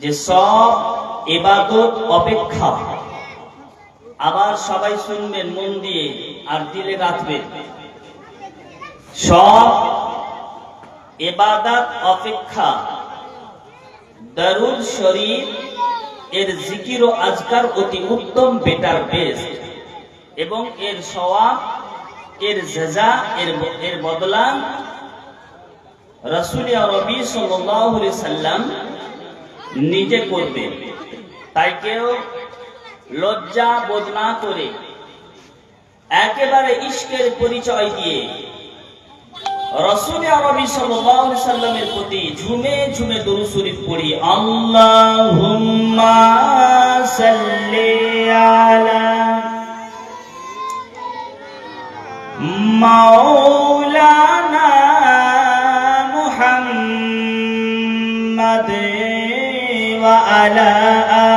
যে সব ইবাদত অপেক্ষা, আবার সবাই শুনবেন মন দিয়ে আর দিলে রাখবেন, সব ইবাদত অপেক্ষা দরুদ শরীফ এর জিকির ও আজকার অতি উত্তম, বেটার, বেস্ট, এবং এর সওয়াব, এর জাযা, এর বদলা রাসূল আরবি সাল্লাল্লাহু আলাইহি সাল্লাম নিজে করবে। তাই কেউ লজ্জা বোধ না করে একেবারে ইশকের পরিচয় দিয়ে রাসূল আরবি সাল্লাল্লাহু আলাইহি সাল্লামের প্রতি ঝুমে ঝুমে দরুদ শরীফ পড়ি। আল্লাহুম্মা সাল্লি আলা মাওলানা মুহাম্মাদ ওয়া আলা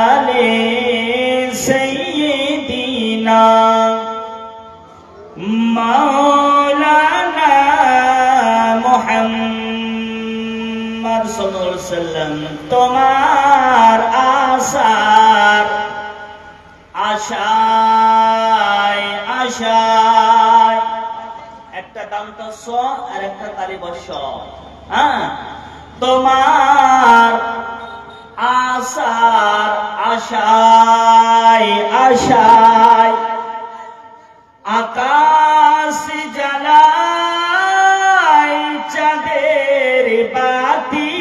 আলি সাইয়্যিদিনা মাওলানা মুহাম্মদ সাল্লাল্লাহু আলাইহি সাল্লাম। তোমার আশায় আশায়, একটা দামটা স আর একটা তালিবস, তোমার আশায় আশায় আকাশ জ্বালাই চাঁদের বাতি,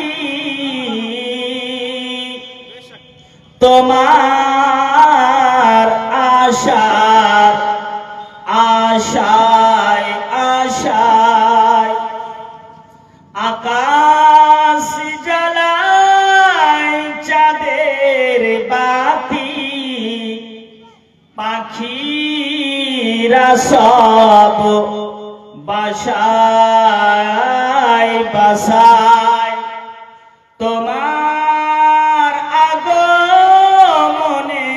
তোমার আশায় আশায় আকাশ জ্বালাই চাঁদের বাতি, পাখিরা সব বাসায় বাসায় তোমার আগমনে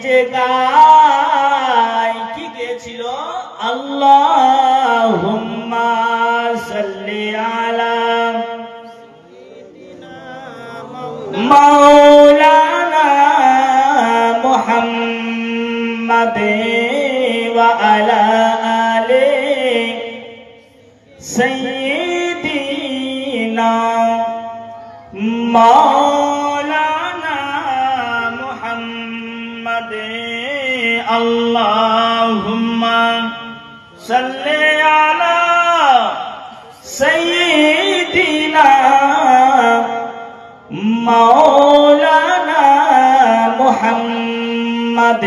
যে গায়। কি গেছিল? আল্লাহুম্মা সাল্লি আলা মাওলানা মুহাম্মাদ ওয়া আলা আলি সাইয়্যিদিনা মাওলানা মুহাম্মাদ। আল্লাহুম্মা সাল্লি আলা সাইয়্যিদিনা মাওলানা মুহাম্মাদ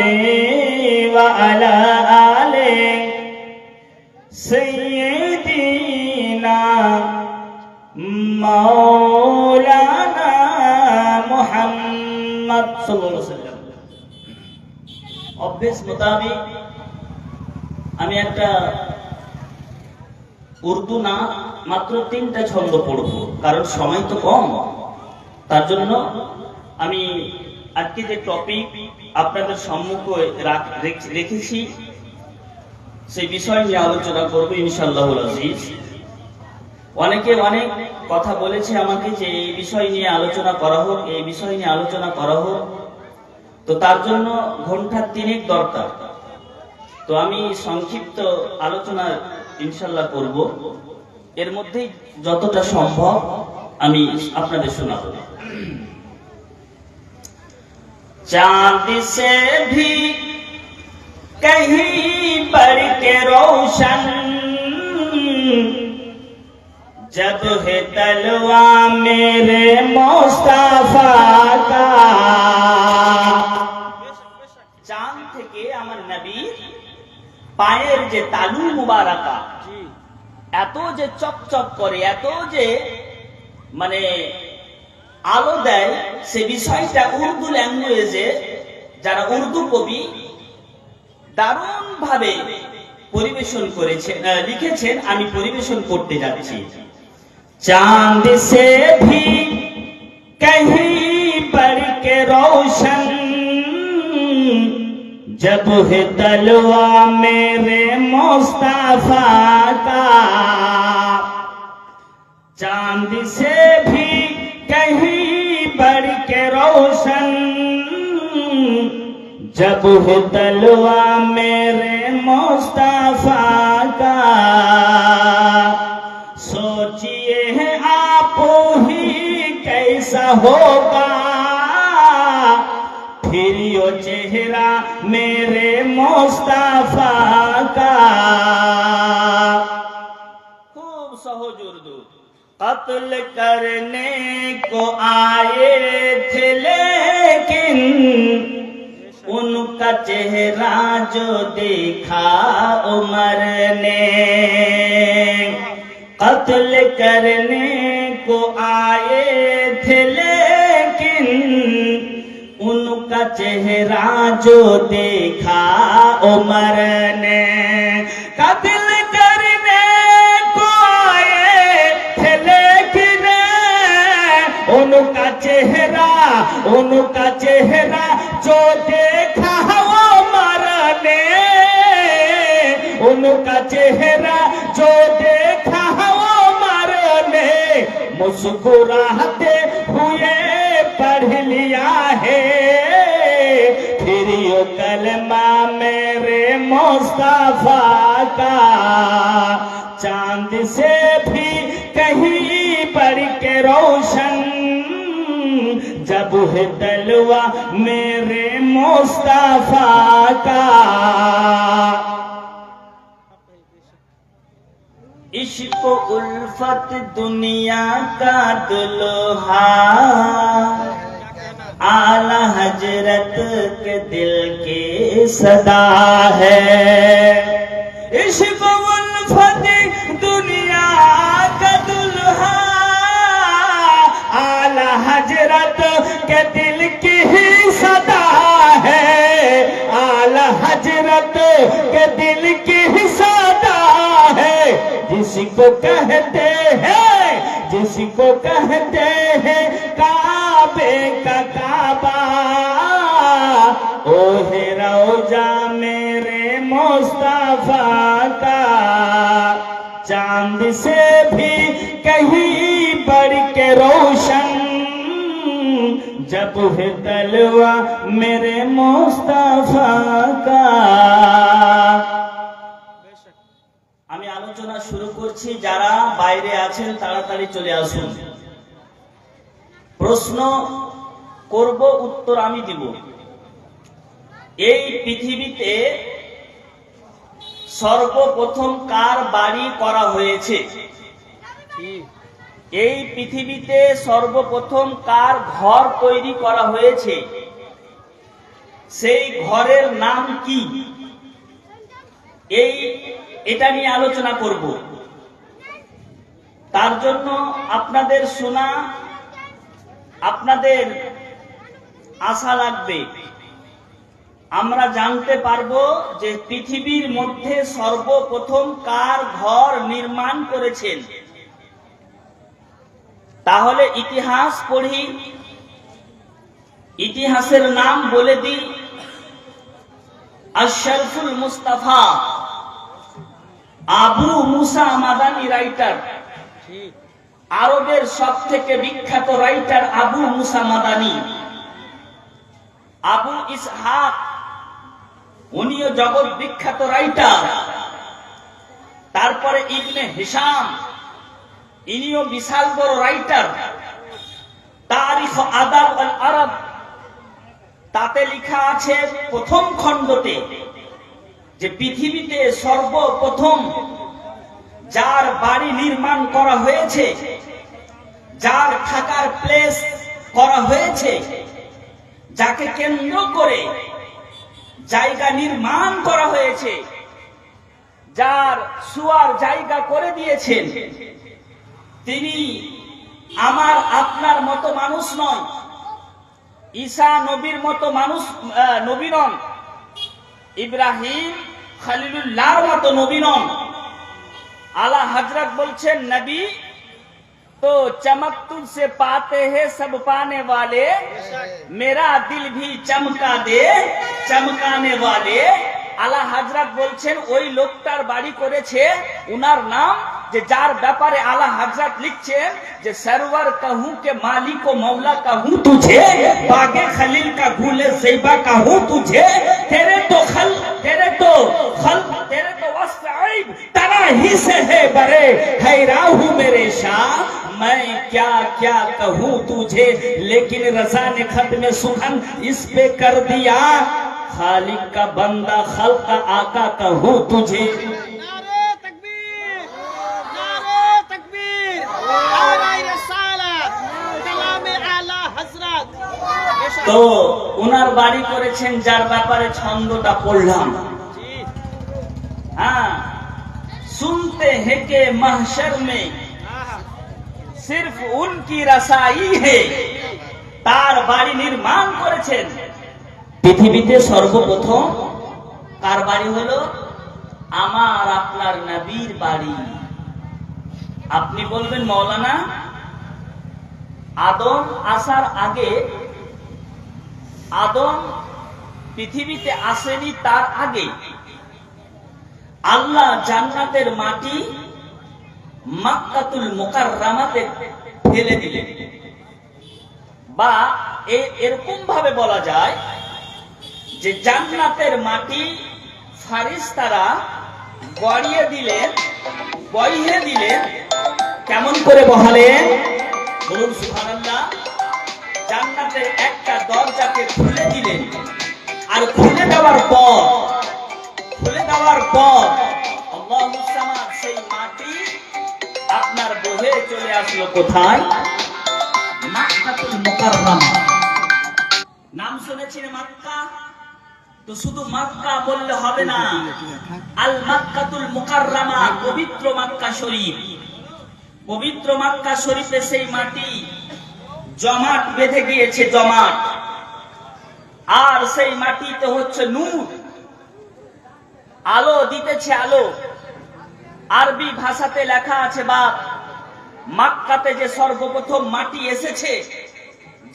ওয়া আলা আলি সাইয়্যিদিনা মাওলানা মুহাম্মদ সাল্লাল্লাহু আলাইহি ওয়াসাল্লাম। অভ্যাস মোতাবেক আমি একটা উর্দু না মাত্র 3টা ছন্দ পড়ব, কারণ সময় তো কম। তার জন্য আমি আজকে যে টপিক আপনাদের সম্মুখে রেখেছি সেই বিষয় নিয়ে আলোচনা করব ইনশাআল্লাহুল আজিজ। অনেকে অনেক কথা বলেছে আমাকে যে এই বিষয় নিয়ে আলোচনা করা হোক, এই বিষয় নিয়ে আলোচনা করা হোক, তো তার জন্য ঘন্টা 3 দরকার। তো আমি সংক্ষিপ্ত আলোচনা ইনশাআল্লাহ করব, এর মধ্যে যতটা সম্ভব আমি আপনাদের শোনাবো। चांद से भी कहीं बढ़ के रोशन जब है तलवा मेरे मुस्ताफा का। चांद থেকে আমার নবী পায়ের যে তালু মুবারাকা এত যে চকচক করে, এত যে মানে আলো দেয়, সে বিষয়টা উর্দু ল্যাঙ্গুয়েজে যারা উর্দু কবি দারুণ ভাবে পরিবেশন করেছেন, লিখেছেন। আমি পরিবেশন করতে যাচ্ছি। চাঁদ সে ভি কहीं बढ़ के रोशन जब है तलवा मेरे मुस्ताफा का। चांद से भी कहीं बढ़ के रोशन जब है तलवा मेरे मुस्तफा का। सोचिए आप ही कैसा होगा फिर यो चेहरा मेरे मुस्तफा का। खूब सहज उर्दू। कत्ल करने को आए थे लेकिन उनका चेहरा जो देखा उमर ने। कत्ल करने को आए थे लेकिन उनका चेहरा जो देखा उमर ने। कत्ल करने को आए थे लेकिन उनका चेहरा जो देखा उमर ने। उनका चेहरा जो देखा उमर ने मुस्कुराते हुए पढ़ लिया है फिर यो कलमा मेरे मुस्तफा का। चांद से भी कहीं बढ़ के रोशन जब है तलवा मेरे मुस्तफा का। इश्क उल्फत दुनिया का दुल्हा आला हजरत के दिल की सदा है। इश्क उल्फत दुनिया का दुल्हा आला हजरत के दिल की सदा है। आला हजरत के दिल की सदा है। जिसको कहते हैं काबे का काबा ओ है रौजा मेरे मुस्तफा का। चांद से भी कहीं बढ़ के रोशन जब है तलवा मेरे मुस्तफा का। আমি আলোচনা শুরু করছি, যারা বাইরে আছেন তাড়াতাড়ি চলে আসুন। প্রশ্ন করব, উত্তর আমি দিব। এই পৃথিবীতে সর্বপ্রথম কার বাড়ি করা হয়েছে? এই পৃথিবীতে সর্বপ্রথম কার ঘর তৈরি করা হয়েছে? সেই ঘরের নাম কি? এটা নিয়ে আলোচনা করব। তার জন্য আপনাদের শোনা, আপনাদের আশা লাগবে। আমরা জানতে পারবো যে পৃথিবীর মধ্যে সর্বপ্রথম কার ঘর নির্মাণ করেছেন। তাহলে ইতিহাস পড়ি, ইতিহাসের নাম বলে দিই। আশরাফুল মুস্তাফা আবু মুসা মাদানী রাইটার, আরবের সব থেকে বিখ্যাত রাইটার আবু মুসা মাদানী। আবু ইসহাক উনিও জগৎ বিখ্যাত রাইটার। তারপরে ইবনে হিশাম ইনিও বিশাল বড় রাইটার। তারিখ আদাব আল আরব তাতে লেখা আছে প্রথম খণ্ডতে যে পৃথিবীতে সর্বপ্রথম যার বাড়ি নির্মাণ করা হয়েছে, যার থাকার প্লেস করা হয়েছে, যাকে কেন্দ্র করে জায়গা নির্মাণ করা হয়েছে, যার শুয়ার জায়গা করে দিয়েছেন, তিনি আমার আপনার মতো মানুষ নয়, ঈসা নবীর মতো মানুষ নবী নন, ইব্রাহিম খলিলুল্লাহর মতো নবী নন। আলা হযরত বলছেন নবী तो चमक तुझसे पाते हैं सब पाने वाले, मेरा दिल भी चमका दे चमकाने वाले। আলা হযরত বলছেন ওই লোকটার বাড়ি করেছে, উনার নাম যে যার ব্যাপারে আলা হযরত লিখছেন যে सरवर कहूं के मालिक ও मौला कहूं तुझे बागे खलील का गुले ज़ैबा कहूं तुझे तेरे तो वस्फ ऐब तना ही से है बरे हैरान हूं मेरे शाह मैं क्या क्या कहूं तुझे लेकिन रज़ा ने खत में सुखन इस पे कर दिया खालिक का बंदा खल्क का आका कहूं तुझे। তো ওনার বাড়ি করেছেন যার ব্যাপারে ছন্দটা পড়লাম। हाँ सुनते हैं कि महशर में सिर्फ उनकी रसाई है তার বাড়ি নির্মাণ করেছেন। পৃথিবীতে সর্বপ্রথম কার বাড়ি হলো? আমার আপনার নবীর বাড়ি। আপনি বলবেন মৌলানা আদম আসার আগে, আদম পৃথিবীতে আসেনি, তার আগে আল্লাহ জান্নাতের মাটি মক্কাতুল মুকাররমাতে ফেলে দিলেন, বা এরকম ভাবে বলা যায় যে জান্নাতের মাটি ফারিস্তারা গড়িয়ে দিলেন, বইয়ে দিলেন। কেমন করে বহালেন বলুন সুবহানাল্লাহ। জান্নাতের একটা দরজাকে খুলে দিলেন, আর খুলে দেওয়ার পর আল্লাহুস সামাদ সেই মাটি আপনার বহে চলে আসলো কোথায়? মক্কাতুল মুকাররমা। নাম শুনেছেন মক্কা? তো শুধু মক্কা বললে হবে না, আল মক্কাতুল মুকাররমা, পবিত্র মক্কা শরীফ। পবিত্র মক্কা শরীফে সেই মাটি জমাট বেঁধে গিয়েছে, জমাট। আর সেই মাটিতে হচ্ছে নূর, আলো দিতেছে, আলো। আরবি ভাষাতে লেখা আছে বাপ, মক্কাতে যে সর্বপ্রথম মাটি এসেছে,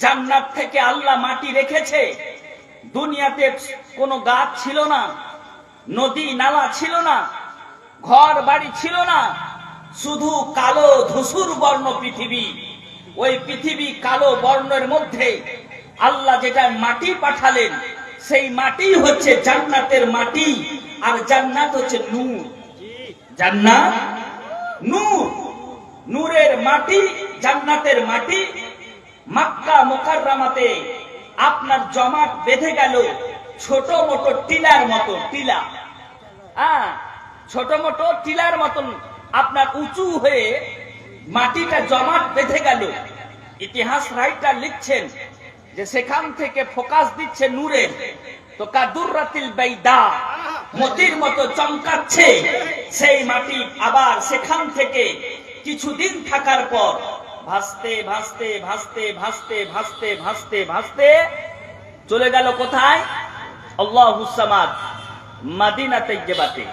জান্নাত থেকে আল্লাহ মাটি রেখেছে। দুনিয়াতে কোনো গাছ ছিল না, নদী নালা ছিল না, ঘর বাড়ি ছিল না, শুধু কালো ধূসর বর্ণ পৃথিবী। ওই পৃথিবী কালো বর্ণের মধ্যে আল্লাহ যেটা মাটি পাঠালেন, সেই মাটি হচ্ছে জান্নাতের মাটি। আর জান্নাত হচ্ছে নূর, জান্নাত নূর, নূরের মাটি, জান্নাতের মাটি। মক্কা মুকাররমাতে আপনার জমাট বেঁধে গেল ছোট মোটো টিলার মতো, টিলা, ছোট মোটো টিলার মতন আপনার উঁচু হয়ে মাটিটা জমাট বেঁধে গেল। ইতিহাস রাইটার লিখছেন যে সেখান থেকে ফোকাস দিচ্ছে নূরের, তো কাদুররাতিল বাইদা, মতির মতো চমকাচ্ছে সেই মাটি। আবার সেখান থেকে কিছুদিন থাকার পর ভাসতে ভাসতে ভাসতে ভাসতে ভাসতে ভাসতে ভাসতে চলে গেল কোথায়? আল্লাহুস সামাদ, মদিনা তৈয়বাতে,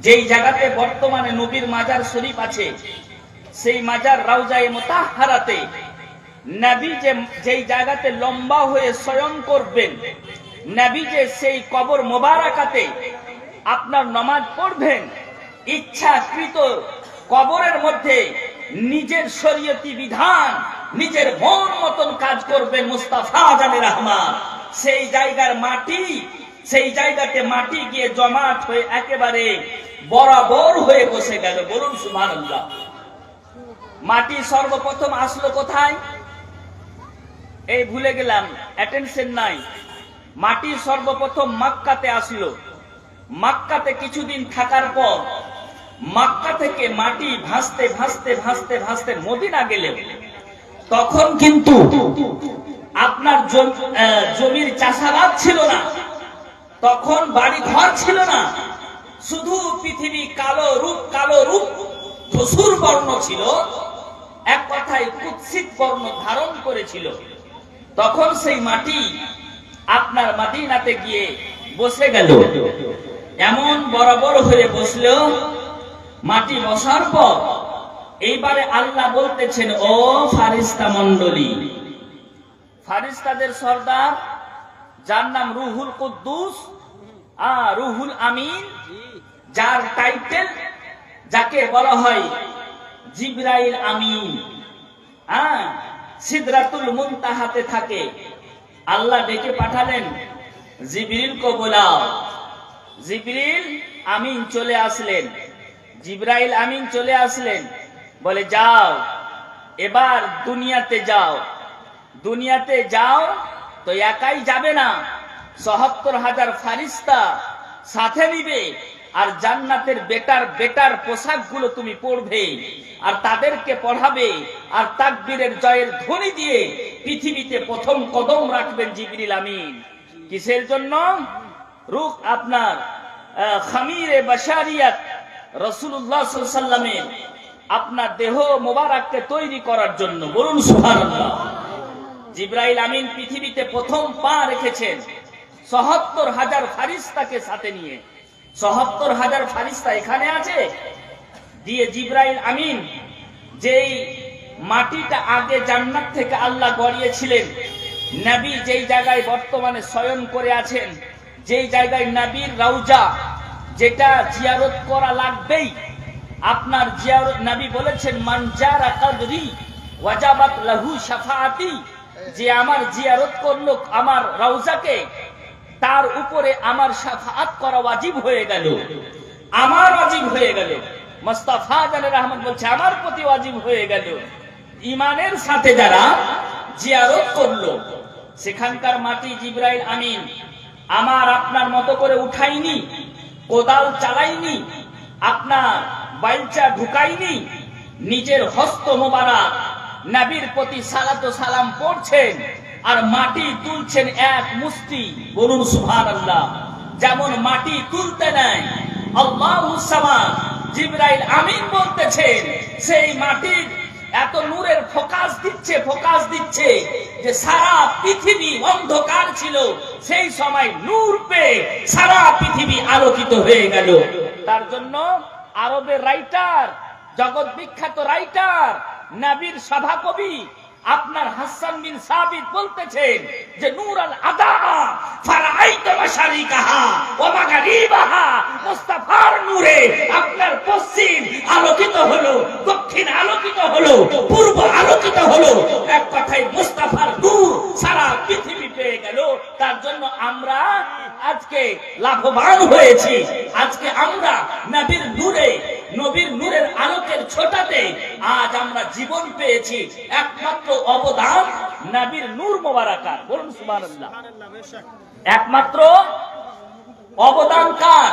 যেই জায়গাতে বর্তমানে নবীর মাজার শরীফ আছে। সেই মাজার রাউজায়ে মুতাহহারাতে নবী যেই জায়গাতে লম্বা হয়ে শয়ন করবেন, নবী যে সেই কবর মোবারকাতে আপনার নামাজ পড়বেন, ইচ্ছাকৃত কবরের মধ্যে নিজের শরীয়তি বিধান, নিজের মন মতন কাজ করবেন মুস্তাফা জানে রহমান। সেই জায়গার মাটি, সেই জায়গাতে মাটি গিয়ে জমাট হয়ে একেবারে বরাবর হয়ে বসে গেল। বলুন সুবহানাল্লাহ। মাটি সর্বপ্রথম আসলো কোথায়? এই ভুলে গেলাম, অ্যাটেনশন নাই। মাটি সর্বপ্রথম মক্কাতে আসলো। মক্কাতে কিছুদিন থাকার পর মক্কা থেকে মাটি ভাসতে ভাসতে ভাসতে ভাসতে মদিনা গেলেন। তখন কিন্তু আপনার জমির চাষাবাদ ছিল না, তখন বাড়ি ঘর ছিল না, শুধু পৃথিবী কালো রূপ, কালো রূপ, ধূসর বর্ণ ছিল, এক কথায় কুৎসিত বর্ণ ধারণ করেছিল। তখন সেই মাটি আপনার মদিনাতে গিয়ে বসে গেল। এমন বরাবর হয়ে বসলো, মাটি বসার পর এইবারে আল্লাহ বলতেছেন, ও ফারিস্তা মন্ডলী, ফারিস্তাদের সর্দার যার নাম রুহুল কুদ্দুস, রুহুল আমিন, যার টাইটেল যাকে বলা হয় জিবরাইল আমিন, সিদরাতুল মুনতাহাতে থাকে। আল্লাহ ডেকে পাঠালেন, জিবরিল কো বুলাও। জিবরিল আমিন চলে আসলেন, জিবরাইল আমিন চলে আসলেন, বলে যাও এবার দুনিয়াতে যাও। দুনিয়াতে যাও তো একাই যাবে না, ৭৭,০০০ ফারিস্তা সাথে নিবে, আর জান্নাতের বেটার বেটার পোশাকগুলো তুমি পরবে আর তাদেরকে পড়াবে, আর তাকবীরের জয়ের ধ্বনি দিয়ে পৃথিবীতে প্রথম কদম রাখবেন জিবরিল আমিন। কিসের জন্য? রূহ আপনার খামিরে বাশারিয়াত রাসূলুল্লাহ সাল্লাল্লাহু আলাইহি ওয়াসাল্লামের আপনার দেহ মোবারককে তৈরি করার জন্য। বলুন সুবহানাল্লাহ। জিবরাইল আমিন পৃথিবীতে প্রথম পা রেখেছেন ৭৭,০০০ ফারিস্তাকে সাথে নিয়ে। ৭৭,০০০ ফারিস্তা এখানে আছে দিয়ে জিবরাইল আমিন যেই মাটিটা আগে জান্নাত থেকে আল্লাহ গড়িয়েছিলেন, নবী যেই জায়গায় বর্তমানে শয়ন করে আছেন, যেই জায়গায় নবীর রওজা, যেটা জিয়ারত করা লাগবেই। আপনার জিয়ারত, নবী বলেছেন মান জারা কবরি ওয়াজাবাত লাহু শাফাআতি, যে আমার জিয়ারত করলো আমার রওজাকে, তার উপরে আমার শাফাআত করা ওয়াজিব হয়ে গেল, আমার ওয়াজিব হয়ে গেল। মুস্তাফা জানের রহমান বলছে আমার প্রতি ওয়াজিব হয়ে গেল। ঈমানের সাথে যারা জিয়ারত করলো, সেখানকার মাটি জিবরাইল আমিন আমার আপনার মতো করে উঠাইনি, কোদাল চালাইনি, আপনার বাইলচা ঢুকাইনি, নিজের হস্ত মোবারক নবীর প্রতি সালাত ও সালাম পড়ছেন আর মাটি তুলছেন এক মুষ্টি। বলুন সুবহানাল্লাহ। যেমন মাটি তুলতে নেয় আল্লাহুস সামাদ, জিবরাইল আমিন বলতেছেন সেই মাটির এত নূরের ফোকাস দিচ্ছে যে সারা পৃথিবী অন্ধকার ছিল, সেই সময় নূর পেয়ে সারা পৃথিবী আলোকিত হয়ে গেল। তার জন্য আরবের রাইটার, জগৎ বিখ্যাত রাইটার, নবীর সভাকবি আপনার হাসান বিন সাবিত বলতেছেন যে নূরাল আদা ফারাইতু মাশারিকাহা ওয়া মাগরিবাহা, মুস্তাফার নূরে আপনার পশ্চিম আলোকিত হলো, দক্ষিণ আলোকিত হলো, পূর্ব আলোকিত হলো। এক কথায় মুস্তাফার নূর সারা পৃথিবী পেয়ে গেল। তার জন্য আমরা আজকে লাভবান হয়েছি। আজকে আমরা নবীর নূরে, নবীর নূরের আলোকের ছোটাতে আজ আমরা জীবন পেয়েছি। একমাত্র অবদান নবীর নূর মোবারকার। বলুন সুবহানাল্লাহ। একমাত্র অবদান কার?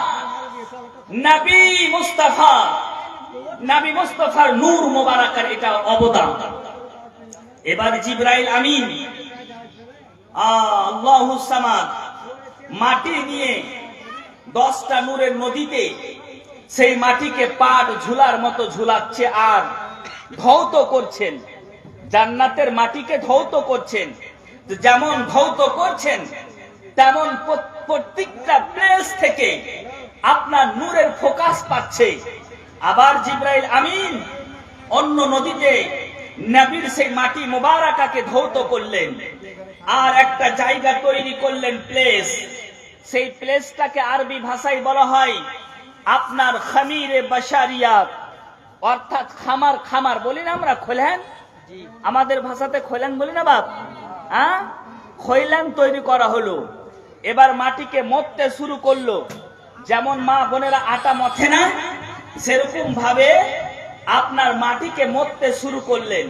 নবী মুস্তাফা, নবী মুস্তাফার নূর মোবারকার, এটা অবদান। এবার জিবরাইল আমিন আল্লাহুস সামাদ মাটি নিয়ে 10টা নূরের নদীতে সেই মাটিকে পাট ঝুলার মতো ঝুলাচ্ছে আর ধৌত করছেন, জান্নাতের মাটিকে ধৌত করছেন। যেমন ধৌত করছেন তেমন প্রত্যেকটা প্লেস থেকে আপনার নূরের ফোকাস পাচ্ছে। আবার জিবরাইল আমিন অন্য নদীতে নবীর সেই মাটি মোবারকাকে ধৌত করলেন আর একটা জায়গা তৈরি করলেন, প্লেস। সেই প্লেসটাকে আরবি ভাষায় বলা হয় আপনার খামিরে বাশারিয়াত, অর্থাৎ খামার। খামার বলি না আমরা, খোলেন, আমাদের ভাষাতে খোলেন বলি না বাপ, খৈলান তৈরি করা হলো। এবার মাটিকে মথতে শুরু করলো। যেমন মা বোনেরা আটা মথে না, সেরকম ভাবে আপনার মাটিকে মথতে শুরু করলেন।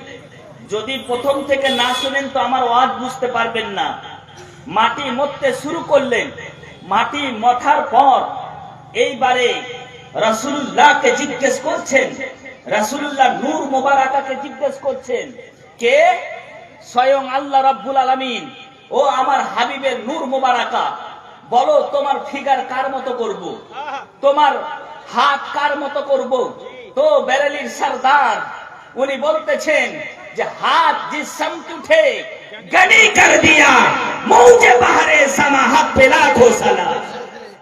যদি প্রথম থেকে না শুনেন তো আমার ওয়াজ বুঝতে পারবেন না। মাটি মথতে শুরু করলেন। মাটি মথার পর এইবারে রাসূলুল্লাহকে জিজ্ঞেস করছেন, রাসূলুল্লাহ নূর মোবারকাকে জিজ্ঞেস করছেন, কে? স্বয়ং আল্লাহ রাব্বুল আলামিন। ও আমার হাবিবের নূর মোবারকা, বলো তোমার ফিগার কার মতো করব, তোমার হাত কার মতো করব? তো বেরেলির সরদার উনি বলতেছেন যে হাত জিসম উঠে গনি কর দিয়া মৌজে বাহরে সামা হাত পে লাখো সালাম।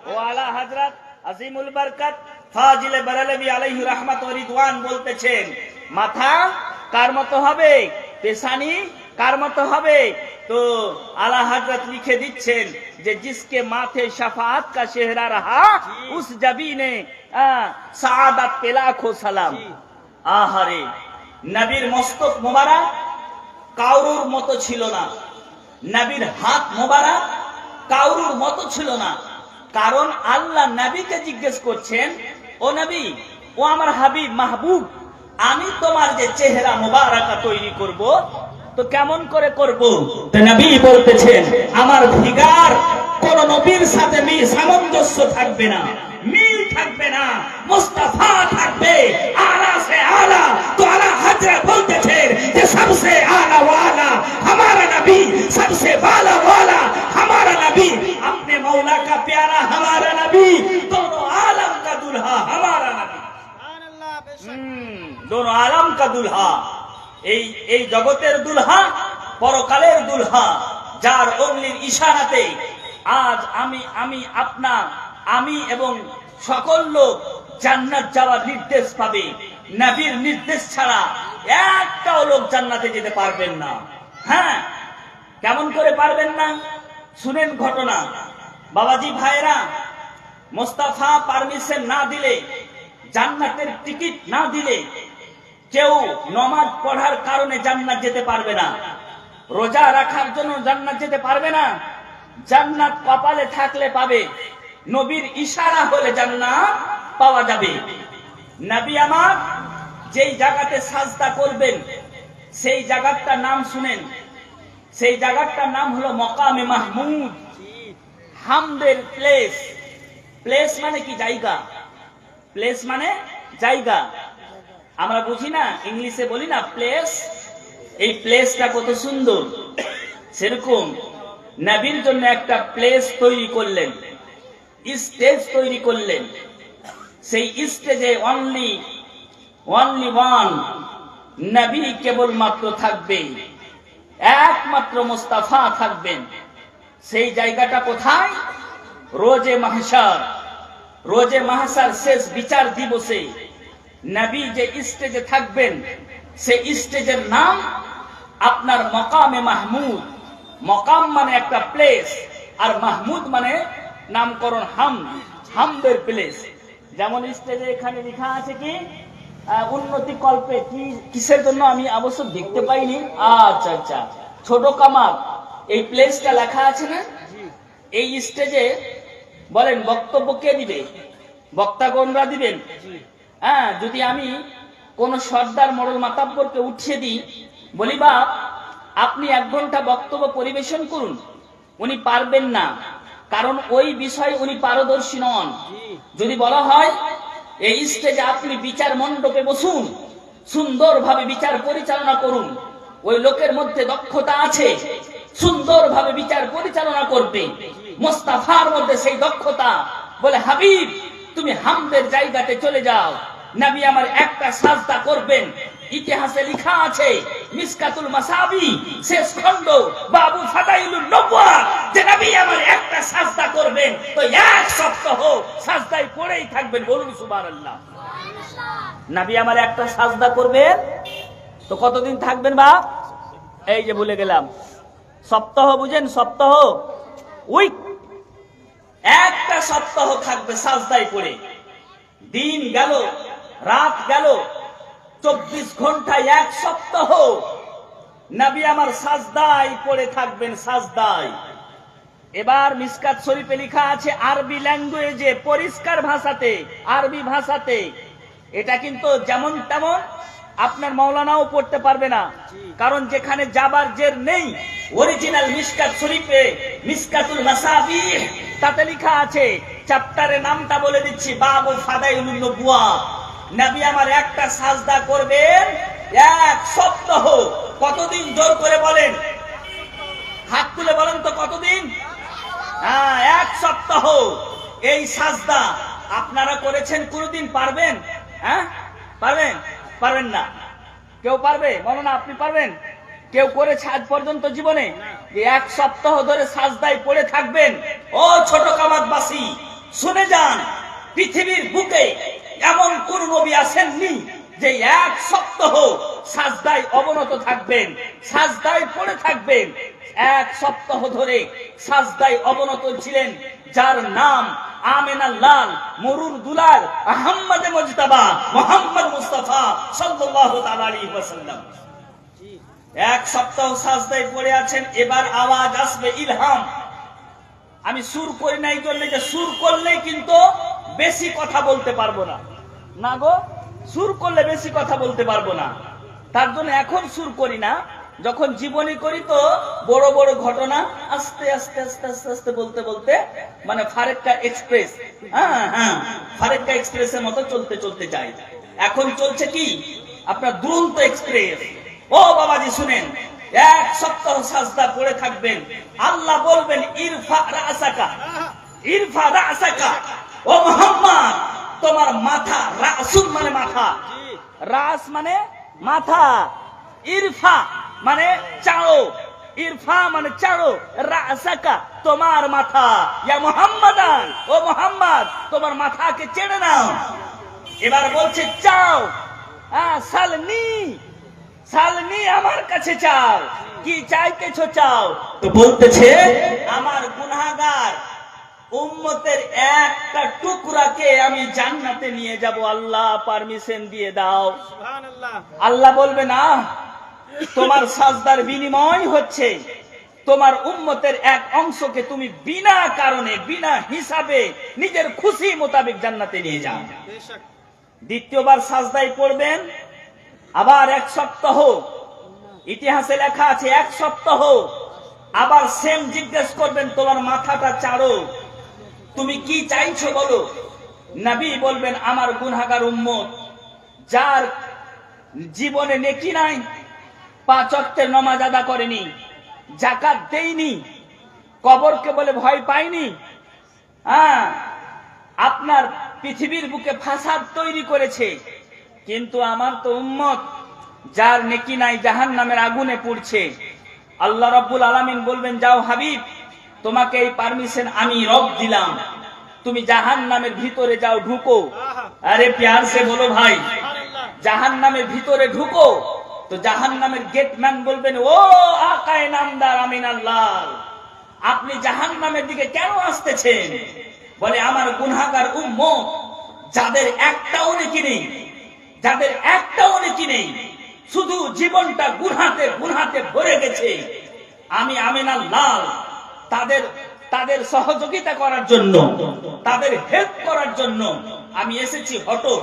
ও আলা হযরত আজিমুল বরকত ফাজিল বেরেলভী আলাইহি রাহমাত ওয়া রিদওয়ান বলতেছেন মাথা কার মতো হবে, পেশানি কার মতো হবে, तो आला हजरत लिखे दिच्छेन जे जिसके माथे शफाअत का चेहरा रहा उस जबी ने सादत पे लाखों सलाम। आहारे नबीर मस्तक मोबारक কাউরুর মতো ছিল না, নবীর হাত মোবারক কাউরুর মতো ছিল না। কারণ আল্লাহ নবীকে জিজ্ঞেস করছেন, ও নবী, ও আমার হাবিব মাহবুব, আমি তোমার যে চেহারা মোবারকা তৈরি করব তো কেমন করে করব? তো নবী বলতেছেন, আমার ফিগার কোন নবীর সাথে সামঞ্জস্য থাকবে না, মিল থাকবে না, মুস্তাফা থাকবে, আলা সে আলা। তো আলা হযরত বলতেছেন যে সবসে আলা ওয়ালা हमारा नबी, सबसे वाला वाला हमारा नबी, अपने मौला का प्यारा हमारा नबी, दोनों आलम का दुल्हा हमारा नबी, दोनों आलम का दुल्हा, এই জগতের দুলহা, পরকালের দুলহা, যার অগ্নির ইশারাতে আজ আমি এবং সকল লোক জান্নাত যাওয়ার নির্দেশ পাবে। নবীর নির্দেশ ছাড়া একটাও লোক জান্নাতে যেতে পারবেন না। হ্যাঁ, কেমন করে পারবেন না? শুনেন ঘটনা। বাবাজি ভাইরা, মোস্তাফা পারমিশন না দিলে, জান্নাতের টিকিট না দিলে কেউ নামাজ পড়ার কারণে জান্নাত যেতে পারবে না, রোজা রাখার জন্য জান্নাত যেতে পারবে না। জান্নাত কপালে থাকলে পাবে, নবীর ইশারা হলে জান্নাত পাওয়া যাবে। নবী আমার যেই জায়গাতে সাজদা করবেন সেই জায়গাটার নাম শুনেন, সেই জায়গাটার নাম হলো মকামে মাহমুদ, হামদের প্লেস। প্লেস মানে কি? জায়গা। প্লেস মানে জায়গা। আমরা বুঝি না, ইংলিশে বলি না প্লেস। এই প্লেসটা কত সুন্দর। সেরকম নবীর জন্য একটা প্লেস তৈরি করলেন, স্টেজ তৈরি করলেন। সেই স্টেজে অনলি ওয়ান নবী কেবলমাত্র থাকবে, একমাত্র মুস্তাফা থাকবেন। সেই জায়গাটা কোথায়? রোজে মাহশার। রোজে মাহশার শেষ বিচার দিবসে নবী যে স্টেজে থাকবেন সেই স্টেজের নাম আপনার মকামে মাহমুদ। মকাম মানে একটা প্লেস, আর মাহমুদ মানে নামকরণ, হামদের প্লেস। যেমন স্টেজে এখানে লেখা আছে কি উন্নতি কল্পে, কি কিসের জন্য আমি অবশ্য দেখতে পাইনি। আচ্ছা আচ্ছা, ছোট কামাল, এই প্লেসটা লেখা আছে না? এই স্টেজে বলেন বক্তব্য কে দিবে? বক্তাগণরা দিবেন। হ্যাঁ, যদি আমি কোন সর্দার মডেল মাতাব্বরকে উঠিয়ে দিই, বলি বাপ আপনি 1 ঘন্টা বক্তব্য পরিবেশন করুন, উনি পারবেন না, কারণ ওই বিষয়ে উনি পারদর্শী নন। যদি বলা হয় এই স্টেজে আপনি বিচার মণ্ডপে বসুন, সুন্দরভাবে বিচার পরিচালনা করুন, ওই লোকের মধ্যে দক্ষতা আছে, সুন্দরভাবে বিচার পরিচালনা করবে, মুস্তাফার মধ্যে সেই দক্ষতা। বলে হাবিব তুমি হামদের জায়গাতে চলে যাও, নবী আমার একটা সাজদা করবেন। ইতিহাসে লেখা আছে মিসকাতুল মাসাবি শেষ খণ্ড বাবু ফাদাইলুন নবুয়া, যে নবী আমার একটা সাজদা করবেন তো 1 সপ্তাহ সাজদায় পড়েই থাকবেন। বলুন সুবহানাল্লাহ। নবী আমার একটা সাজদা করবেন তো কতদিন থাকবেন বাপ? এই যে ভুলে গেলাম, সপ্তাহ বুঝেন? সপ্তাহ, উইক, একটা সপ্তাহ থাকবে সাজদায় পড়ে। দিন গেল, রাত গেল, 24 ঘন্টায় 1 সপ্তাহ নবী আমার সাজদায় পড়ে থাকবেন, সাজদায়। এবার মিসকাত শরীফে লেখা আছে আরবি ল্যাঙ্গুয়েজে, পরিষ্কার ভাষাতে, আরবি ভাষাতে। এটা কিন্তু যেমন তেমন আপনার মাওলানাও পড়তে পারবে না, কারণ যেখানে জাবার জের নেই, অরিজিনাল মিসকাত শরীফে মিসকাতুল মাসাবিহ তাতে লেখা আছে, চ্যাপ্টারের নামটা বলে দিচ্ছি, বাবু ফাদাইলুন নবুয়া। নবী আমার একটা সাজদা করবেন 1 সপ্তাহ। কতদিন? জোর করে বলেন, হাত তুলে বলেন তো কতদিন? হ্যাঁ, 1 সপ্তাহ। এই সাজদা আপনারা করেছেন কোনদিন? পারবেন? হ্যাঁ, পারবেন? পারবেন না। কেউ পারবে? বলো না, আপনি পারবেন? কেউ করেছে আজ পর্যন্ত জীবনে? 1 সপ্তাহ ধরে সাজদায় পড়ে থাকবেন। ও ছোট কামাতবাসী শুনে যান, পৃথিবীর বুকে এমন কোন নবী আসেননি যে 1 সপ্তাহ সাজদায় অবনত থাকবেন, সাজদায় পড়ে থাকবেন। এক সপ্তাহ ধরে সাজদায় অবনত ছিলেন, যার নাম আমেনা লাল মরুর দুলাল আহম্মদ মুজতাবা মুহাম্মদ মুস্তাফা সাল্লাল্লাহু তাআলা আলাইহি ওয়াসাল্লাম। এক সপ্তাহ সাজদায় পড়ে আছেন। এবার আওয়াজ আসবে ইলহাম। আমি সুর করি নাই জন্য যে সুর করলেই কিন্তু বেশি কথা বলতে পারবো না, না গো, সুর করলে বেশি কথা বলতে পারবো না। তার জন্য এখন সুর করি না, যখন জীবনী করি তো বড় বড় ঘটনা আস্তে আস্তে আস্তে আস্তে আস্তে বলতে বলতে মানে ফারেক্কা এক্সপ্রেস, ফারেক্কা এক্সপ্রেসের মতো চলতে চলতে যাই। এখন চলছে কি আপনার দুরন্ত এক্সপ্রেস। ও বাবাজি শুনেন, এক সপ্তাহ সাজদা পড়ে থাকবেন। আল্লাহ বলবেন ইরফা রাসাকা, ইরফা রাসাকা, ও মুহাম্মদ তোমার মাথা, রাসুল মানে মাথা, রাস মানে মাথা, ইরফা মানে চাড়ো, ইরফা মানে চাড়ো, রাসাকা তোমার মাথা, ইয়া মুহাম্মাদান ও মুহাম্মদ তোমার মাথাকে চেড়ে নাও। এবার বলছে চাও, সালনি, সালনি আমার কাছে চাও, কি চাইতেছো চাও। তো বলতেছে আমার গুনাহগার উম্মতের একটা টুকরাকে আমি জান্নাতে নিয়ে যাব, আল্লাহ পারমিশন দিয়ে দাও। সুবহানাল্লাহ। আল্লাহ বলবে না, তোমার সাজদার বিনিময় হচ্ছে তোমার উম্মতের এক অংশকে তুমি বিনা কারণে বিনা হিসাবে নিজের খুশি মোতাবেক জান্নাতে নিয়ে যাও। দ্বিতীয়বার সাজদায় পড়বেন, আবার এক সপ্তাহ, ইতিহাসে লেখা আছে এক সপ্তাহ, আবার সেম জিজ্ঞেস করবেন তোমার মাথাটা চাড়ো, তুমি কি চাইছো বলো। নবী বলবেন আমার গুনাহগার উম্মত যার জীবনে নেকি নাই, 5 ওয়াক্তের নামাজ আদা করেনি, যাকাত দেয়নি, কবরকে বলে ভয় পায়নি, আপনার পৃথিবীর বুকে ফাসাদ তৈরি করেছে, কিন্তু আমার তো উম্মত যার নেকি নাই জাহান্নামের আগুনে পুড়ছে। আল্লাহ রাব্বুল আলামিন বলবেন যাও হাবিব, তোমাকে এই পারমিশন আমি রব দিলাম, তুমি জাহান্নামের ভিতরে যাও, ঢুকো। আরে প্যার সে বলো ভাই, জাহান্নামের ভিতরে ঢুকো। তো জাহান্নামের গেটম্যান বলবেন ও আকায়ে নামদার আমিনাল্লাহ, আপনি জাহান্নামের দিকে কেন আসতেছেন? বলে আমার গুনাহগার উম্মত যাদের একটাও নেকি নেই, যাদের একটাও নেকি নেই, শুধু জীবনটা গুনাহতে গুনাহতে ভরে গেছে, আমি আমিনাল্লাহ তাদের সহযোগিতা করার জন্য, তাদের হেল্প করার জন্য আমি এসেছি। হটো,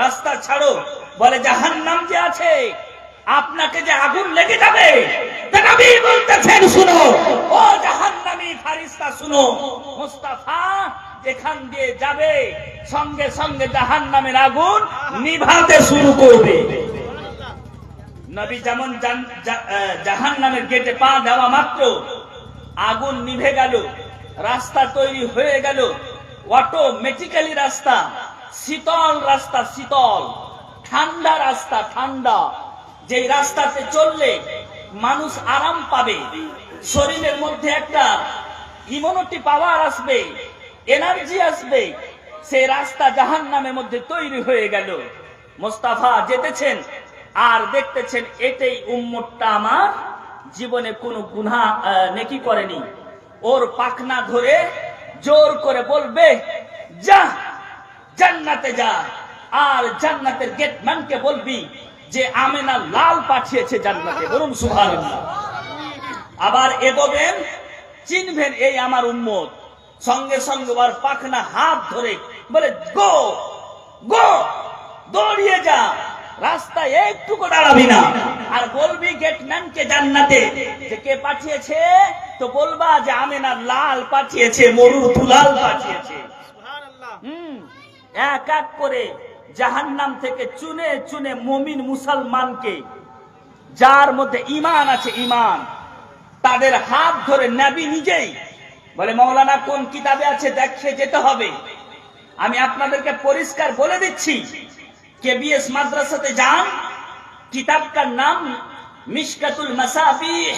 রাস্তা ছাড়ো। বলে জাহান্নাম যে আছে, আপনাকে যে আগুন লেগে যাবে, নবী বলতেছেন শুনো ও জাহান্নামী ফারিস্তা শুনো, মুস্তাফা যেখান দিয়ে যাবে সঙ্গে সঙ্গে জাহান্নামের আগুন নিভাতে শুরু করবে। নবী যেমন জাহান্নামের গেটে পা দেওয়া মাত্র আগুন নিভে গেল, রাস্তা তৈরি হয়ে গেল, অটোমেটিক্যালি রাস্তা, শীতল রাস্তা, শীতল ঠান্ডা রাস্তা, ঠান্ডা, যেই রাস্তাতে চললে মানুষ আরাম পাবে, শরীরের মধ্যে একটা ইমিউনিটি পাওয়ার আসবে, এনার্জি আসবে, সেই রাস্তা জাহান্নামের মধ্যে তৈরি হয়ে গেল। মুস্তাফা যেতেছেন আর দেখতেছেন এটাই উম্মতটা আমার জীবনে কোনো গুনাহ নেকি করেনি, ওর পাখনা ধরে জোর করে বলবে যা জান্নাতে যা, আর জান্নাতের গেটম্যানকে বলবি যে আমেনা লাল পাঠিয়েছে জান্নাতে, বলুন সুবহানাল্লাহ। আবার এগোবেন, চিনবেন এই আমার উম্মত, সঙ্গে সঙ্গে ওর পাখনা হাত ধরে বলে গো গো, দৌড়িয়ে যা, রাস্তায় একটুকু দাঁড়াবি না। আর বলবি গেটম্যানকে জান্নাতে যে কে পাঠিয়েছে, তো বলবা যে আমেনা লাল পাঠিয়েছে, মরুর দুলাল পাঠিয়েছে। সুবহানাল্লাহ। এক এক করে জাহান্নাম থেকে চুনে চুনে মুমিন মুসলমানকে, যার মধ্যে ঈমান আছে, ঈমান, তাদের হাত ধরে নবী নিজেই বলে মাওলানা কোন কিতাবে আছে দেখে যেতে হবে। আমি আপনাদেরকে পরিষ্কার বলে দিচ্ছি, কেবিএস মাদ্রাসাতে যান, কিতাবটার নাম মিশকাতুল মাসাবিহ,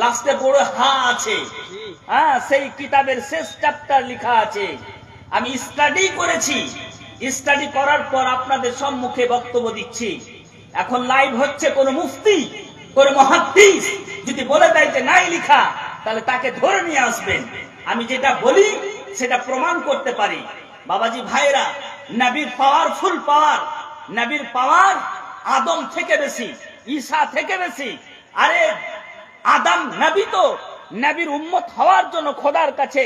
লাস্টে বড় হা আছে, সেই কিতাবের শেষ চ্যাপ্টার লেখা আছে। আমি স্টাডি করেছি, স্টাডি করার পর আপনাদের সম্মুখে বক্তব্য দিচ্ছি। এখন লাইভ হচ্ছে, কোন মুফতি কোন মুহাদ্দিস যদি বলে দেয় যে নাই লিখা, তাহলে তাকে ধরে নিয়ে আসবেন। আমি যেটা বলি সেটা প্রমাণ করতে পারি। বাবাজি ভাইরা, নবীর পাওয়ারফুল পাওয়ার, নবীর পাওয়ার আদম থেকে বেশি, ঈসা থেকে বেশি। আরে আদম নবী তো নবীর উম্মত হওয়ার জন্য খোদার কাছে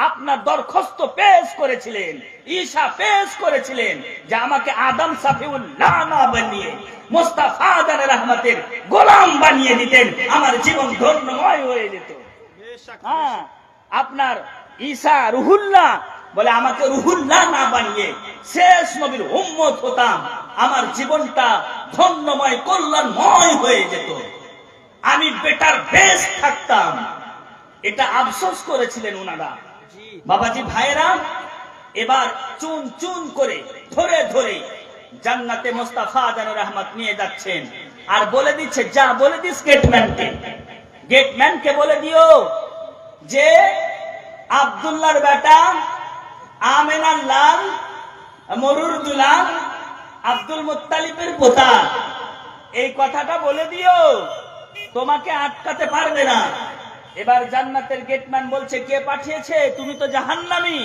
আপনার দরখাস্ত পেশ করেছিলেন, ঈসা পেশ করেছিলেন যে আমাকে আদম সাফিউল্লাহ না বানিয়ে মুস্তাফা জানে রহমতের গোলাম বানিয়ে দিতেন, আমার জীবন ধন্যময় হয়ে যেত। হ্যাঁ, আপনার ঈসা রুহুল্লাহ বলে আমাকে রুহুল্লাহ না বানিয়ে শেষ নবীর উম্মত হতাম, আমার জীবনটা ধন্যময় কল্যাণময় হয়ে যেত, আমি বেটার বেস্ট থাকতাম। এটা আফসোস করেছিলেন ওনারা। বাবাজি ভাইরা, এবার চুন চুন করে ধরে ধরে জান্নাতে মুস্তাফা জানে রহমত নিয়ে যাচ্ছেন, আর বলে দিচ্ছে, যা বলে দিস গেটম্যানকে, গেটম্যানকে বলে দিও যে আব্দুল্লাহর বেটা আমেনার লাল মরুর দুলাল আব্দুল মুত্তালিবের পোতা, এই কথাটা বলে দিও, তোমাকে আটকাতে পারবে না। এবার জান্নাতের গেটম্যান বলছে, কে পাঠিয়েছে? তুমি তো জাহান্নামী।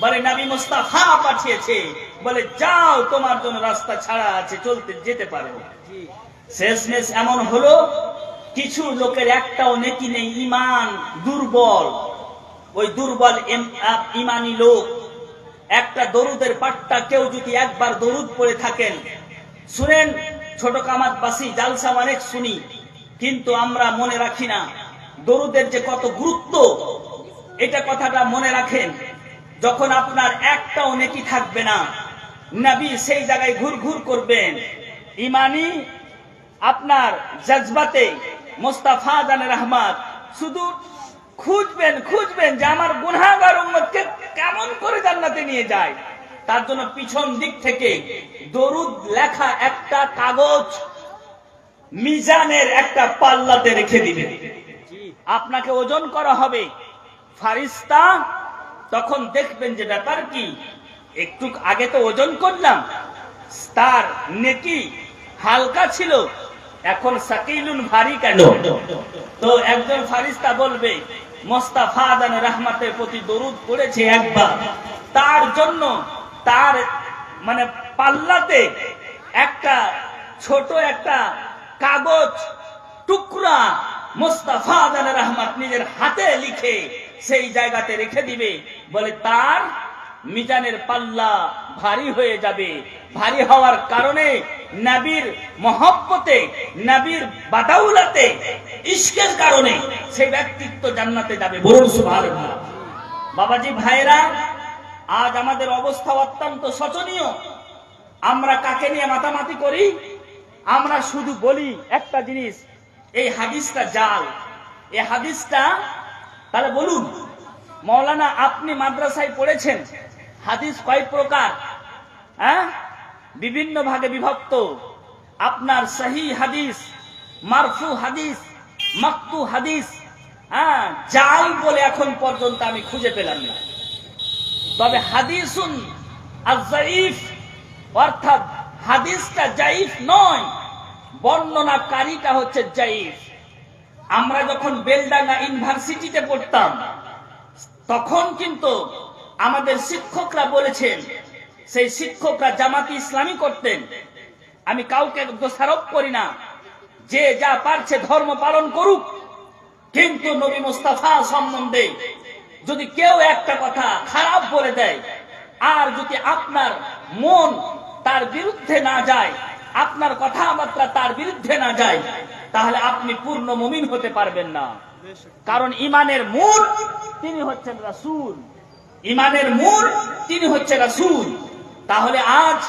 বলে নবী মুস্তাফা পাঠিয়েছে। বলে যাও, তোমার জন্য রাস্তা ছাড়া আছে, চলতে যেতে পারো। শেষমেশ এমন হলো, কিছু লোকের একটাও নেকি নেই, ঈমান দুর্বল। ওই দুর্বল ঈমানি লোক একটা দরুদের পাট্টা কেউ যদি একবার দরুদ পড়ে থাকেন, শুনেন, ছোট কামাতবাসী জালসা অনেক শুনি, কিন্তু আমরা মনে রাখি না দরুদের যে কত গুরুত্ব, এটা কথাটা মনে রাখেন। যখন আপনার একটাও নেকি থাকবে না, নবী সেই জায়গায় ঘুর ঘুর করবেন, ঈমানি আপনার জজবাতে মুস্তাফা জানে রহমত শুধু খুঁজবেন খুঁজবেন যে আমার গুনাহগার উম্মতকে কেমন করে জান্নাতে নিয়ে যায়। তার জন্য পিছন দিক থেকে দরুদ লেখা একটা কাগজ মিজানের একটা পাল্লাতে রেখে দিবেন, আপনাকে ওজন করা হবে। ফারিস্তা তখন দেখবেন যে ব্যাপার কি, একটু আগে তো ওজন করলাম, তার নেকি হালকা ছিল, এখন সাকিলুন ভারী কেন? তো একজন ফারিস্তা বলবে, মুস্তাফা জানে রহমতের প্রতি দরুদ পড়েছে একবার, তার জন্য তার মানে পাল্লাতে একটা ছোট একটা কাগজ টুকরা মুস্তাফা জানে রহমত নিজের হাতে লিখে সেই জায়গাতে রেখে দিবে। বলে তার মিজানের পাল্লা ভারী হয়ে যাবে। ভারী হওয়ার কারণে নবীর মহব্বতে, নবীর বাদাউলাতে, ইশকের কারণে সেই ব্যক্তিত্ব জান্নাতে যাবে। বলুন সুবহানাল্লাহ। বাবাজি ভাইরা, আজ আমাদের অবস্থা অত্যন্ত শোচনীয়। আমরা কাকে নিয়ে মাতামাতি করি? আমরা শুধু বলি একটা জিনিস, এই হাদিসটা জাল, এই হাদিসটা। তাহলে বলুন মৌলানা, আপনি মাদ্রাসায় পড়েছেন, হাদিস কয় প্রকার? হ্যাঁ, বিভিন্ন ভাগে বিভক্ত। আপনার সহি হাদিস, মারফু হাদিস, মাকতু হাদিস। হ্যাঁ, জাল বলে এখন পর্যন্ত আমি খুঁজে পেলাম না। তবে হাদিসুন আয-যায়ীফ, অর্থাৎ হাদিসটা জাইফ নয়, বর্ণনাকারীটা হচ্ছে জাইফ। আমরা যখন বেলডাঙ্গা ইউনিভার্সিটিতে পড়তাম, তখন কিন্তু আমাদের শিক্ষকরা বলেছেন, সেই শিক্ষকরা জামাতি ইসলামী করতেন। আমি কাউকে দোষারোপ করি না, যে যা পারছে ধর্ম পালন করুক, কিন্তু নবী মুস্তাফা সম্বন্ধে যদি কেউ একটা কথা খারাপ বলে দেয়, আর যদি আপনার মন তার বিরুদ্ধে না যায়, আপনার কথাবার্তা তার বিরুদ্ধে না যায়, তাহলে আপনি পূর্ণ মুমিন হতে পারবেন না। কারণ ইমানের মূল তিনি হচ্ছেন রাসূল, ইমানের মূল তিনি হচ্ছেন রাসূল। তাহলে আজ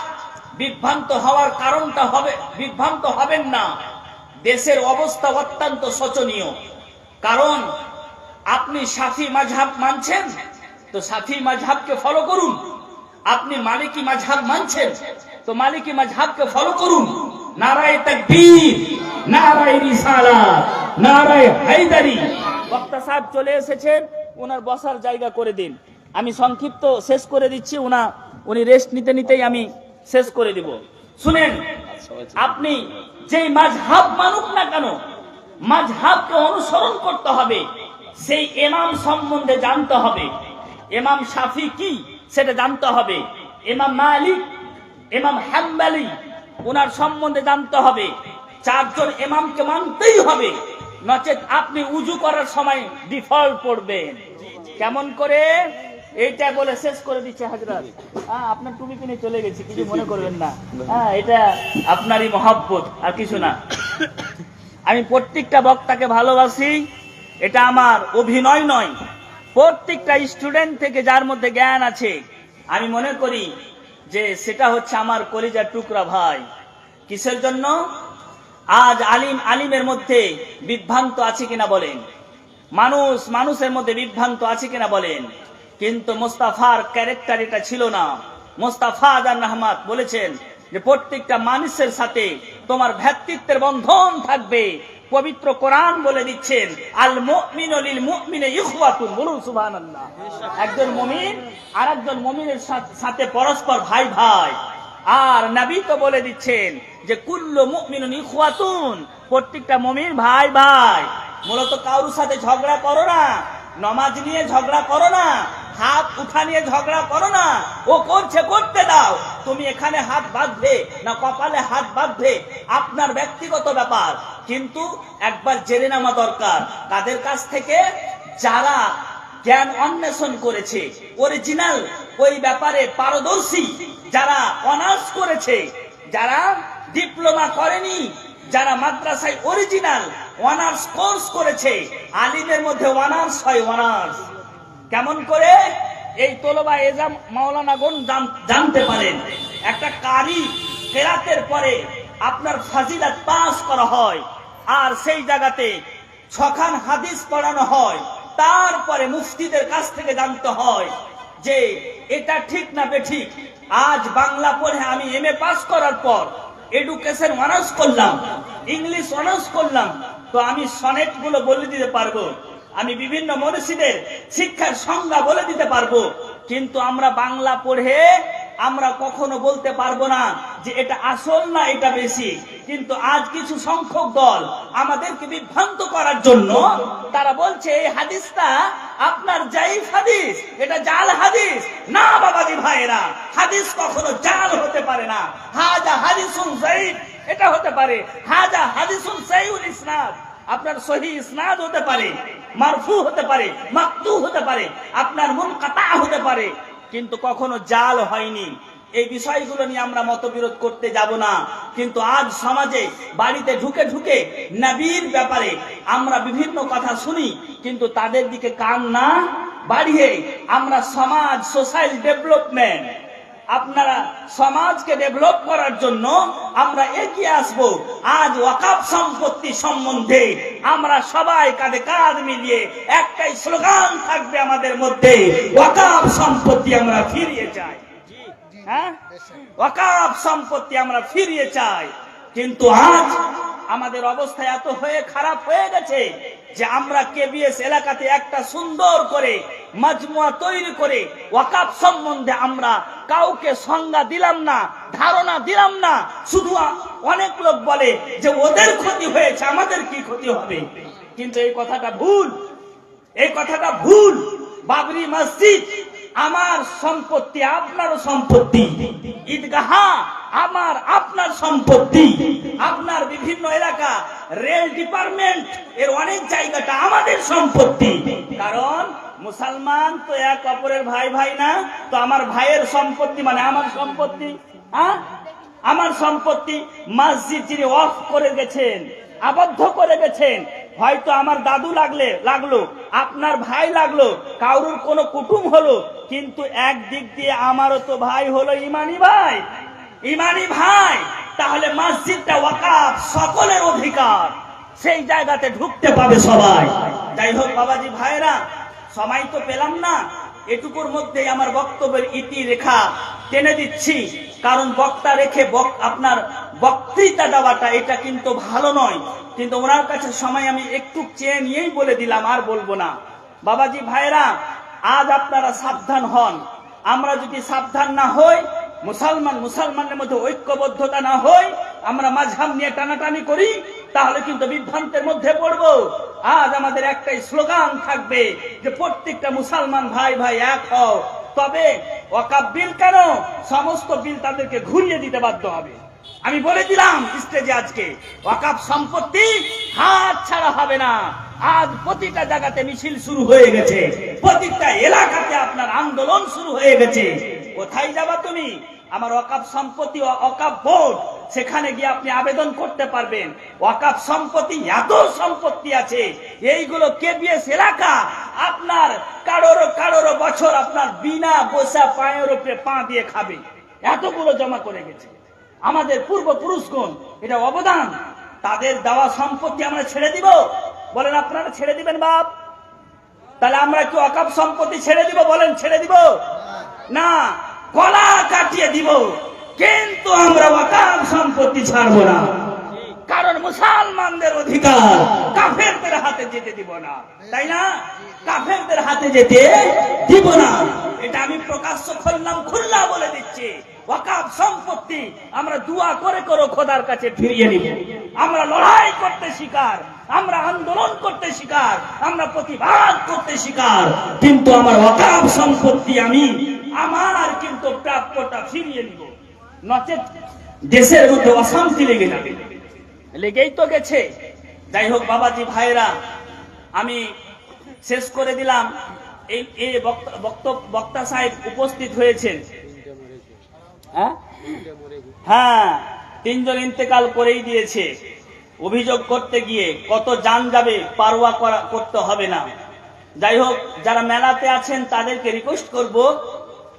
বিভ্রান্ত হওয়ার কারণটা হবে, বিভ্রান্ত হবেন না। দেশের অবস্থা অত্যন্ত শোচনীয়। কারণ আপনি শাফি মাযহাব মানছেন, তো শাফি মাযহাবকে ফলো করুন। আপনি মালিকি মাযহাব মানছেন, তো মালিকি মাযহাবকে ফলো করুন। নারায়ে তাকবীর, নারায়ে রিসালাত, নারায়ে হায়দারি। বক্তা সাহেব চলে এসেছেন, ওনার বসার জায়গা করে দিন। আমি সংক্ষিপ্ত শেষ করে দিচ্ছি, উনি রেস্ট নিতে নিতেই আমি শেষ করে দিব। শুনেন, আপনি যেই মাযহাব মানুক না কেন, মাযহাবকে অনুসরণ করতে হবে, সেই ইমাম সম্বন্ধে জানতে হবে। ইমাম শাফি কি সেটা জানতে হবে, ইমাম মালিক, ইমাম হাম্বলি ওনার সম্বন্ধে জানতে হবে। চারজন ইমামকে মানতেই হবে, নচেত আপনি উজু করার সময় ডিফল্ট পড়বেন। কেমন করে? এইটা বলে শেষ করে দিচ্ছে হাজরাত। আপনার টুপি কিনে চলে গেছি, কিছু মনে করবেন না। এটা আপনারই মহব্বত, আর কিছু না। আমি প্রত্যেকটা বক্তাকে ভালোবাসি, এটা আমার অভিনয় নয়। প্রত্যেকটা স্টুডেন্ট থেকে যার মধ্যে জ্ঞান আছে, আমি মনে করি যে সেটা হচ্ছে আমার কলিজার টুকরা ভাই। কিসের জন্য? আজ আলিমের মধ্যে বিভ্রান্ত আছে কিনা বলেন, মানুষের মধ্যে বিভ্রান্ত আছে কিনা বলেন। কিন্তু মোস্তাফার ক্যারেক্টার এটা ছিল না। মোস্তাফা জান রহমাত বলেছেন যে প্রত্যেকটা মানুষের সাথে তোমার ভ্রাতৃত্বের বন্ধন থাকবে। পবিত্র কোরআন বলে দিচ্ছেন, আল মুমিনু লিল মুমিনি ইখওয়াতুন। বলুন সুবহানাল্লাহ। একজন মুমিন আর একজন মুমিনের সাথে পরস্পর ভাই ভাই। আর নবী তো বলে দিচ্ছেন যে কুল্লু মুমিনুন ইখওয়াতুন, প্রত্যেকটা মুমিন ভাই ভাই। মূলত কারোর সাথে ঝগড়া করো না, নামাজ নিয়ে ঝগড়া করো না, হাত উঠা নিয়ে ঝগড়া করো না। ও করছে করতে দাও, তুমি এখানে হাত বাঁধবে না কপালে হাত বাঁধবে আপনার ব্যক্তিগত ব্যাপার। কিন্তু একবার জেনে নেওয়া দরকার তাদের কাছ থেকে যারা জ্ঞান অন্বেষণ করেছে, অরিজিনাল ওই ব্যাপারে পারদর্শী, যারা অনার্স করেছে, যারা ডিপ্লোমা করেনি, যারা মাদ্রাসায় অরিজিনাল অনার্স কোর্স করেছে। আলিমের মধ্যে অনার্স হয়, অনার্স। কেমন করে? এই তলবা এজাম মাওলানাগণ জানতে পারেন। একটা কারি কেরাতের পরে আপনার ফাজিলাত পাস করা হয়, আর সেই জায়গাতে 6 খান হাদিস পড়ানো হয়। তারপরে মুফতিদের কাছ থেকে জানতে হয় যে এটা ঠিক না বেঠিক। আজ বাংলা পড়ে আমি এমএ পাস করার পর এডুকেশন অনার্স করলাম, ইংলিশ অনার্স করলাম, তো আমি সনেট গুলো বলে দিতে পারবো, আমি বিভিন্ন মনীষীদের শিক্ষার সংজ্ঞা বলে দিতে পারবো। কিন্তু আমরা বাংলা পড়ে আমরা কখনো বলতে পারবো না যে এটা আসল না এটা বেশি। কিন্তু আজ কিছু সংখ্যক দল আমাদেরকে বিভ্রান্ত করার জন্য তারা বলছে এই হাদিসটা আপনার জাইফ হাদিস, এটা জাল হাদিস। না বাবাজি ভাইয়েরা, হাদিস কখনো জাল হতে পারে না। হাজা হাদিসুন যায়িফ এটা হতে পারে, হাজা হাদিসুন সহিহুল ইসনাদ আপনার সহি ইসনাদ হতে পারে, মারফু হতে পারে, মাকতু হতে পারে, আপনার মুনকাতা হতে পারে, কিন্তু কখনো জাল হয়নি। এই বিষয়গুলো নিয়ে আমরা মতবিরোধ করতে যাব না। কিন্তু আজ সমাজে বাড়িতে ঢুকে ঢুকে নবীর ব্যাপারে আমরা বিভিন্ন কথা শুনি, কিন্তু তাদের দিকে কান না বাড়িয়ে আমরা সমাজ সোশ্যাল ডেভেলপমেন্ট, আপনারা সমাজকে ডেভেলপ করার জন্য আমরা এগিয়ে আসব। আজ ওয়াকফ সম্পত্তি সম্বন্ধে আমরা সবাই কাঁধে কাঁধ মিলিয়ে একটাই স্লোগান থাকবে আমাদের মধ্যে, ওয়াকফ সম্পত্তি আমরা ফিরিয়ে চাই। হ্যাঁ, ওয়াকফ সম্পত্তি আমরা ফিরিয়ে চাই। কিন্তু আজ আমাদের অবস্থা এত খারাপ হয়ে গেছে যে আমরা কেবিএস এলাকাতে একটা সুন্দর করে মাজমুয়া তৈরি করে ওয়াকফ সম্বন্ধে আমরা কাউকে সংজ্ঞা দিলাম না, ধারণা দিলাম না। শুধু অনেক লোক বলে যে ওদের ক্ষতি হয়েছে, আমাদের কি ক্ষতি হবে? কিন্তু এই কথাটা ভুল, এই কথাটা ভুল। বাবরি মসজিদ আমার সম্পত্তি, আপনারও সম্পত্তি। ঈদগাহ আমার আপনার সম্পত্তি। আপনার বিভিন্ন এলাকা রেল ডিপার্টমেন্ট এর অনেক জায়গাটা আমাদের সম্পত্তি। কারণ মুসলমান তো এক অপরের ভাই ভাই না, তো আমার ভাইয়ের সম্পত্তি মানে আমার সম্পত্তি। আমার সম্পত্তি। মসজিদ যিনি অফ করে গেছেন, আবদ্ধ করে গেছেন, হয়তো আমার দাদু লাগলো, আপনার ভাই লাগলো, কারুর কোনো কুটুম হলো, কিন্তু একদিক দিয়ে আমারও তো ভাই হলো ইমানি ভাই, ইমানি ভাই। তাহলে মসজিদটা ওয়াকফ, সকলের অধিকার, সেই জায়গাতে ঢুকতে পাবে সবাই। যাই হোক বাবাজি ভাইরা, সময় তো পেলাম না, এটুকুর মধ্যে আমার বক্তব্যের ইতি রেখা টেনে দিচ্ছি। কারণ বক্তা রেখে আপনার বক্তৃতা দেওয়াটা এটা কিন্তু ভালো নয়। কিন্তু ওনার কাছে সময় আমি একটু চেয়ে নিয়েই বলে দিলাম, আর বলবো না। বাবাজি ভাইরা, আজ আপনারা সাবধান হন। আমরা যদি সাবধান না হই, মুসলমানের মধ্যে ঐক্যবদ্ধতা না হই, আমরা মাযহাব নিয়ে টানাটানি করি, তাহলে কিন্তু বিভ্রান্তের মধ্যে পড়বো। আজ আমাদের একটাই স্লোগান থাকবে যে প্রত্যেকটা মুসলমান ভাই ভাই এক হও। তবে ওয়াকাফ বিল কেন, সমস্ত বিল তাদেরকে ঘুরিয়ে দিতে বাধ্য হবে। আমি বলে দিলাম স্টেজে আজকে ওয়াকাফ সম্পত্তি হাত ছাড়া হবে না। আজ প্রতিটা জায়গাতে মিছিল শুরু হয়ে গেছে, প্রতিটা এলাকাতে আপনার আন্দোলন শুরু হয়ে গেছে। কোথায় যাবা তুমি? আমার ওয়াকাফ সম্পত্তি ওয়াকাফ বোর্ড, সেখানে গিয়ে আপনি আবেদন করতে পারবেন। ওয়াকাফ সম্পত্তি এত সম্পত্তি আছে, এইগুলো কেবিএস এলাকা আপনার কারোর বছর আপনার বিনা বসা পায়ের উপরে পা দিয়ে খাবে, এতগুলো জমা করে গেছে। আমাদের পূর্বপুরুষগণ এটা অবদান, তাদের দেওয়া সম্পত্তি আমরা ছেড়ে দিব? বলেন আপনারা ছেড়ে দিবেন বাপ? তাহলে আমরা কি ওয়াকাফ সম্পত্তি ছেড়ে দিব? বলেন ছেড়ে দিব? না, গলা কাটিয়ে দিব, কিন্তু আমরা ওয়াকাফ সম্পত্তি ছাড়বো না। কারণ মুসলমানদের অধিকার কাফেরদের হাতে যেতে দিব না, তাই না? কাফেরদের হাতে যেতে দিব না, এটা আমি প্রকাশ্য খুলনা বলে দিচ্ছি। ওয়াকাফ সম্পত্তি আমরা দোয়া করে খোদার কাছে ফিরিয়ে নিব। আমরা লড়াই করতে শিকার, আমরা আন্দোলন করতে শিকার, আমরা প্রতিবাদ করতে শিকার, কিন্তু আমার ওয়াকাফ সম্পত্তি আমি আমার কিন্তু প্রাপ্যটা ফিরিয়ে নিব। নচেত দেশের মধ্যে অশান্তি লেগে যাবে, লেগেই তো গেছে। যাই হোক বাবাজি ভাইরা, আমি শেষ করে দিলাম। এই বক্তা সাহেব উপস্থিত হয়েছেন। হ্যাঁ, 3 জন ইন্তেকাল করেই দিয়েছে। অভিযোগ করতে গিয়ে কত জান যাবে পারোয়া করতে হবে না। যাই হোক, যারা মেলাতে আছেন তাদেরকে রিকোয়েস্ট করব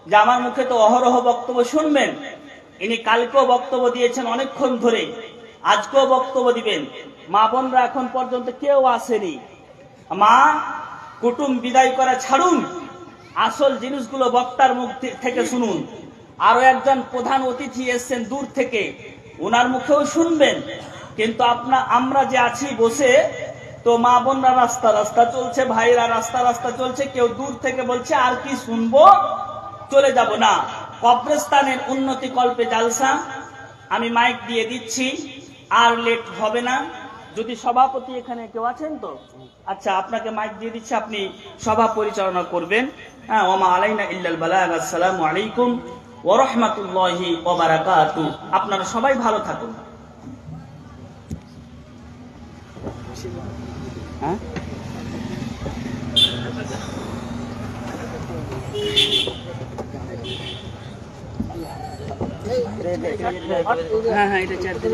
যে আমার মুখে তো অহরহ বক্তব্য শুনবেন। ইনি কালকেও বক্তব্য দিয়েছেন অনেকক্ষণ ধরে, আজকেও বক্তব্য দিবেন। মা বোনরা এখন পর্যন্ত কেউ আসেনি। মা, কুটুম বিদায় করা ছাড়ুন, আসল জিনিসগুলো বক্তার মুখ থেকে শুনুন। আরো একজন প্রধান অতিথি এসছেন দূর থেকে, ওনার মুখেও শুনবেন। কিন্তু আমরা যে আছি বসে, তো মা বোনরা রাস্তা রাস্তা চলছে, ভাইরা রাস্তা রাস্তা চলছে, কেউ দূর থেকে বলছে আর কি শুনবো, চলে যাব না। কবরস্থানের উন্নতি কল্পে জালসা, আমি মাইক দিয়ে দিচ্ছি, আর লেট হবে না। যদি সভাপতি এখানে কেউ আছেন তো, আচ্ছা আপনাকে মাইক দিয়ে দিচ্ছি, আপনি সভা পরিচালনা করবেন। হ্যাঁ, ওমা আলাইনা ইল্লাল বালাগ। আসসালামু আলাইকুম ওয়া রাহমাতুল্লাহি ওয়া বারাকাতুহু। আপনারা সবাই ভালো থাকুন। হ্যাঁ, হ্যাঁ, এটা চার দিন।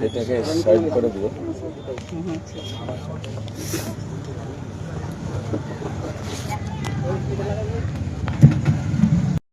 এটাকে সাইড করে দিও।